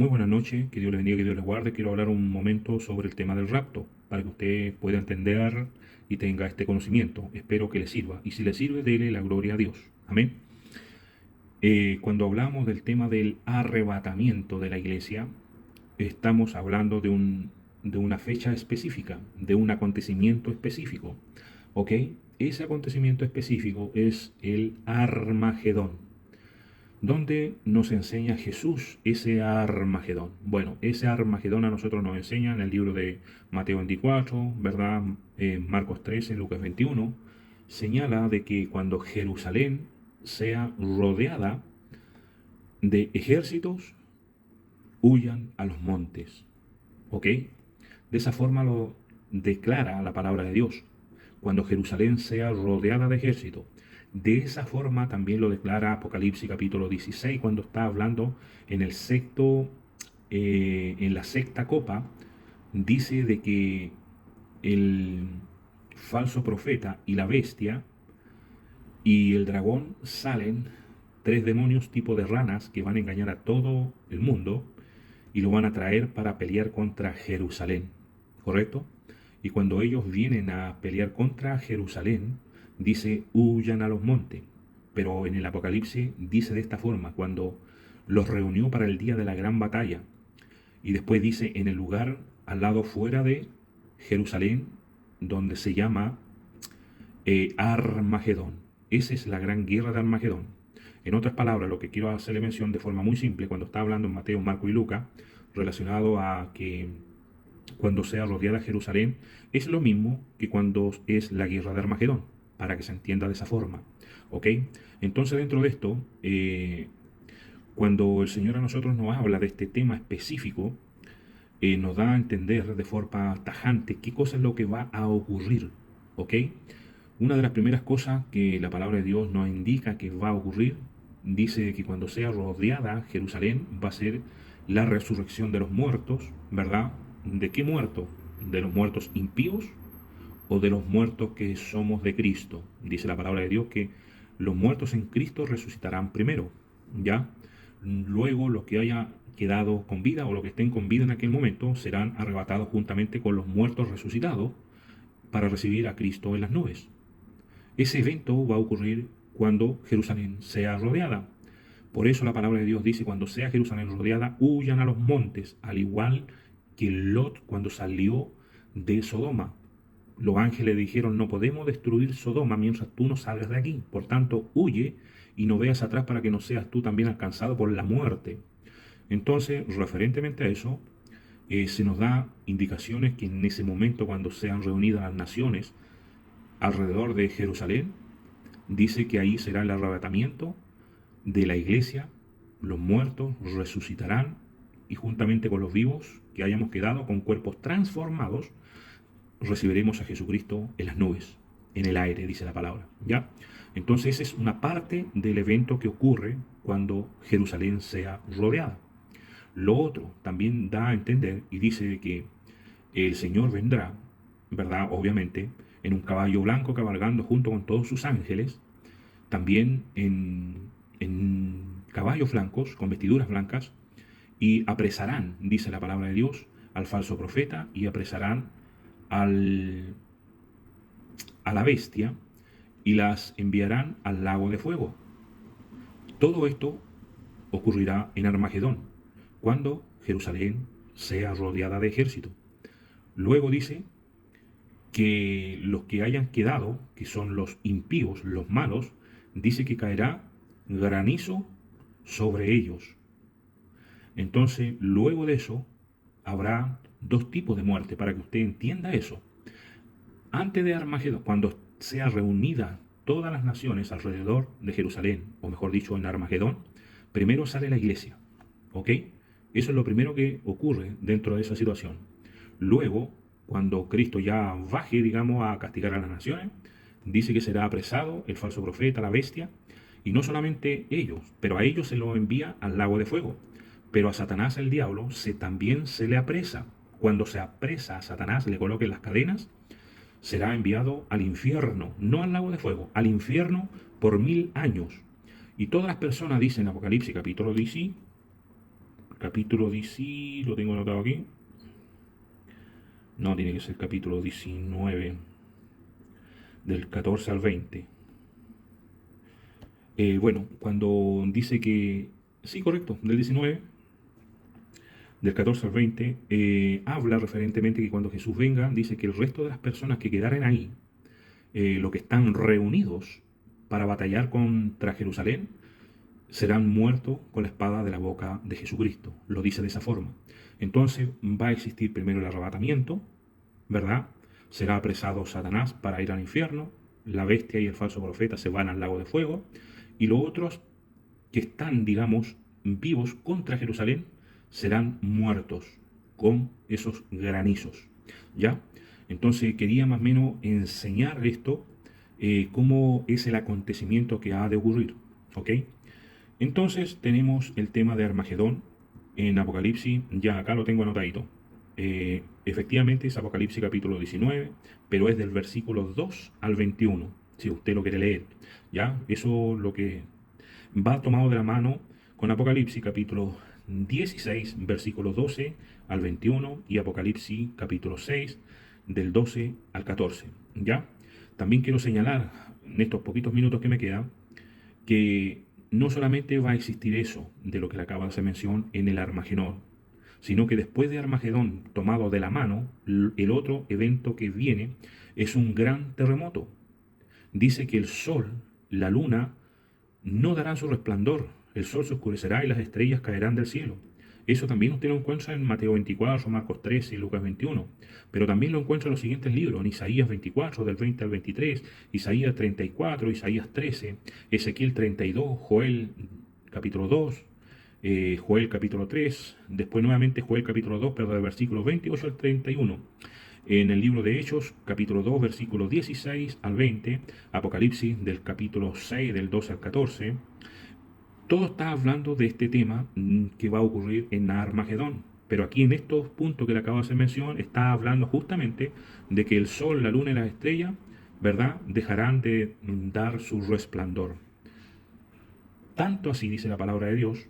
Muy buenas noches, que Dios le bendiga, que Dios le guarde. Quiero hablar un momento sobre el tema del rapto, para que usted pueda entender y tenga este conocimiento. Espero que le sirva. Y si le sirve, dele la gloria a Dios. Amén. Cuando hablamos del tema del arrebatamiento de la iglesia, estamos hablando de una fecha específica, de un acontecimiento específico. ¿Ok? Ese acontecimiento específico es el Armagedón. ¿Dónde nos enseña Jesús ese Armagedón? Bueno, ese Armagedón a nosotros nos enseña en el libro de Mateo 24, ¿verdad? Marcos 13, Lucas 21, señala de que cuando Jerusalén sea rodeada de ejércitos, huyan a los montes. ¿Ok? De esa forma lo declara la palabra de Dios. Cuando Jerusalén sea rodeada de ejércitos. De esa forma también lo declara Apocalipsis capítulo 16 cuando está hablando en el en la sexta copa, dice de que el falso profeta y la bestia y el dragón salen tres demonios tipo de ranas que van a engañar a todo el mundo y lo van a traer para pelear contra Jerusalén, ¿correcto? Y cuando ellos vienen a pelear contra Jerusalén, dice, huyan a los montes. Pero en el Apocalipsis dice de esta forma, cuando los reunió para el día de la gran batalla. Y después dice, en el lugar al lado fuera de Jerusalén, donde se llama Armagedón. Esa es la gran guerra de Armagedón. En otras palabras, lo que quiero hacerle mención de forma muy simple, cuando está hablando en Mateo, Marco y Lucas, relacionado a que cuando sea rodeada Jerusalén, es lo mismo que cuando es la guerra de Armagedón, para que se entienda de esa forma. ¿Ok? Entonces, dentro de esto, cuando el Señor a nosotros nos habla de este tema específico, nos da a entender de forma tajante qué cosa es lo que va a ocurrir. ¿Ok? Una de las primeras cosas que la palabra de Dios nos indica que va a ocurrir, dice que cuando sea rodeada Jerusalén va a ser la resurrección de los muertos, ¿verdad? ¿De qué muertos? ¿De los muertos impíos o de los muertos que somos de Cristo? Dice la palabra de Dios que los muertos en Cristo resucitarán primero, ¿ya? Luego los que haya quedado con vida o los que estén con vida en aquel momento serán arrebatados juntamente con los muertos resucitados para recibir a Cristo en las nubes. Ese evento va a ocurrir cuando Jerusalén sea rodeada. Por eso la palabra de Dios dice, cuando sea Jerusalén rodeada, huyan a los montes, al igual que Lot cuando salió de Sodoma. Los ángeles dijeron, no podemos destruir Sodoma mientras tú no salgas de aquí. Por tanto, huye y no veas atrás para que no seas tú también alcanzado por la muerte. Entonces, referentemente a eso, se nos da indicaciones que en ese momento, cuando sean reunidas las naciones alrededor de Jerusalén, dice que ahí será el arrebatamiento de la iglesia, los muertos resucitarán y juntamente con los vivos que hayamos quedado con cuerpos transformados, recibiremos a Jesucristo en las nubes, en el aire, dice la palabra, ¿ya? Entonces esa es una parte del evento que ocurre cuando Jerusalén sea rodeada. Lo otro también da a entender y dice que el Señor vendrá, ¿verdad? Obviamente, en un caballo blanco cabalgando junto con todos sus ángeles, también en caballos blancos, con vestiduras blancas, y apresarán, dice la palabra de Dios, al falso profeta y apresarán al, a la bestia y las enviarán al lago de fuego. Todo esto ocurrirá en Armagedón, cuando Jerusalén sea rodeada de ejército. Luego dice que los que hayan quedado, que son los impíos, los malos, dice que caerá granizo sobre ellos. Entonces, luego de eso, habrá dos tipos de muerte, para que usted entienda eso. Antes de Armagedón, cuando sea reunida todas las naciones alrededor de Jerusalén, o mejor dicho, en Armagedón, primero sale la iglesia, ¿ok? Eso es lo primero que ocurre dentro de esa situación. Luego, cuando Cristo ya baje, digamos, a castigar a las naciones, dice que será apresado el falso profeta, la bestia, y no solamente ellos, pero a ellos se lo envía al lago de fuego. Pero a Satanás, el diablo, también se le apresa. Cuando se apresa a Satanás, le coloquen las cadenas, será enviado al infierno, no al lago de fuego, al infierno por 1000 años. Y todas las personas, dicen Apocalipsis capítulo 10, capítulo 10, lo tengo anotado aquí. No, tiene que ser capítulo 19, del 14 al 20. Bueno, cuando dice que, sí, correcto, del 19, del 14 al 20, habla referentemente que cuando Jesús venga, dice que el resto de las personas que quedaren ahí, los que están reunidos para batallar contra Jerusalén, serán muertos con la espada de la boca de Jesucristo. Lo dice de esa forma. Entonces va a existir primero el arrebatamiento, ¿verdad? Será apresado Satanás para ir al infierno, la bestia y el falso profeta se van al lago de fuego, y los otros que están, digamos, vivos contra Jerusalén, serán muertos con esos granizos, ¿ya? Entonces quería más o menos enseñar esto, cómo es el acontecimiento que ha de ocurrir, ¿ok? Entonces tenemos el tema de Armagedón en Apocalipsis, ya acá lo tengo anotadito. Efectivamente es Apocalipsis capítulo 19, pero es del versículo 2 al 21, si usted lo quiere leer, ¿ya? Eso lo que va tomado de la mano con Apocalipsis capítulo 16, versículos 12 al 21 y Apocalipsis capítulo 6, del 12 al 14, ¿ya? También quiero señalar en estos poquitos minutos que me quedan que no solamente va a existir eso de lo que le acaba de hacer mención en el Armagedón, sino que después de Armagedón, tomado de la mano, el otro evento que viene es un gran terremoto. Dice que el sol, la luna, no darán su resplandor, el sol se oscurecerá y las estrellas caerán del cielo. Eso también usted lo encuentra en Mateo 24, Marcos 13 y Lucas 21, pero también lo encuentra en los siguientes libros, en Isaías 24, del 20 al 23, Isaías 34, Isaías 13, Ezequiel 32, Joel capítulo 2, Joel capítulo 3, después nuevamente Joel capítulo 2, pero del versículo 28 al 31. En el libro de Hechos, capítulo 2, versículos 16 al 20, Apocalipsis del capítulo 6, del 12 al 14, todo está hablando de este tema que va a ocurrir en Armagedón. Pero aquí en estos puntos que le acabo de hacer mención, está hablando justamente de que el sol, la luna y las estrellas, ¿verdad?, dejarán de dar su resplandor. Tanto así dice la palabra de Dios,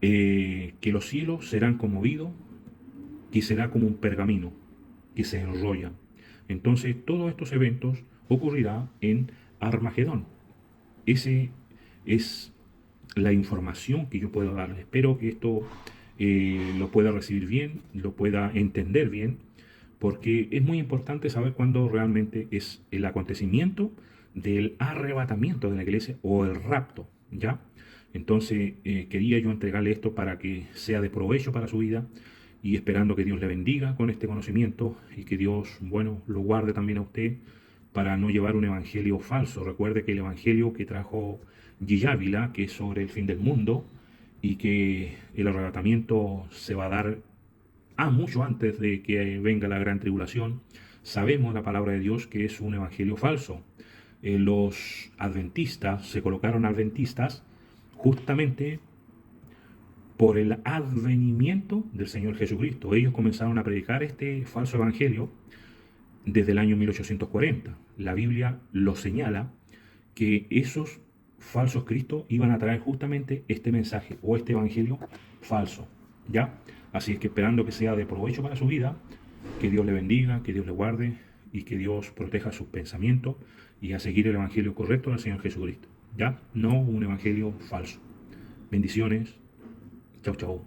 que los cielos serán conmovidos, que será como un pergamino que se enrolla. Entonces, todos estos eventos ocurrirán en Armagedón. Ese es la información que yo puedo darle. Espero que esto lo pueda recibir bien, lo pueda entender bien, porque es muy importante saber cuándo realmente es el acontecimiento del arrebatamiento de la iglesia o el rapto, ¿ya? Entonces quería yo entregarle esto para que sea de provecho para su vida y esperando que Dios le bendiga con este conocimiento y que Dios, bueno, lo guarde también a usted para no llevar un evangelio falso. Recuerde que el evangelio que trajo Ávila, que es sobre el fin del mundo, y que el arrebatamiento se va a dar mucho antes de que venga la gran tribulación, sabemos la palabra de Dios que es un evangelio falso. Los adventistas se colocaron adventistas justamente por el advenimiento del Señor Jesucristo. Ellos comenzaron a predicar este falso evangelio desde el año 1840. La Biblia lo señala que esos falsos cristos iban a traer justamente este mensaje o este evangelio falso, ¿ya? Así es que esperando que sea de provecho para su vida, que Dios le bendiga, que Dios le guarde y que Dios proteja sus pensamientos y a seguir el evangelio correcto del Señor Jesucristo, ¿ya? No un evangelio falso. Bendiciones. Chau, chau.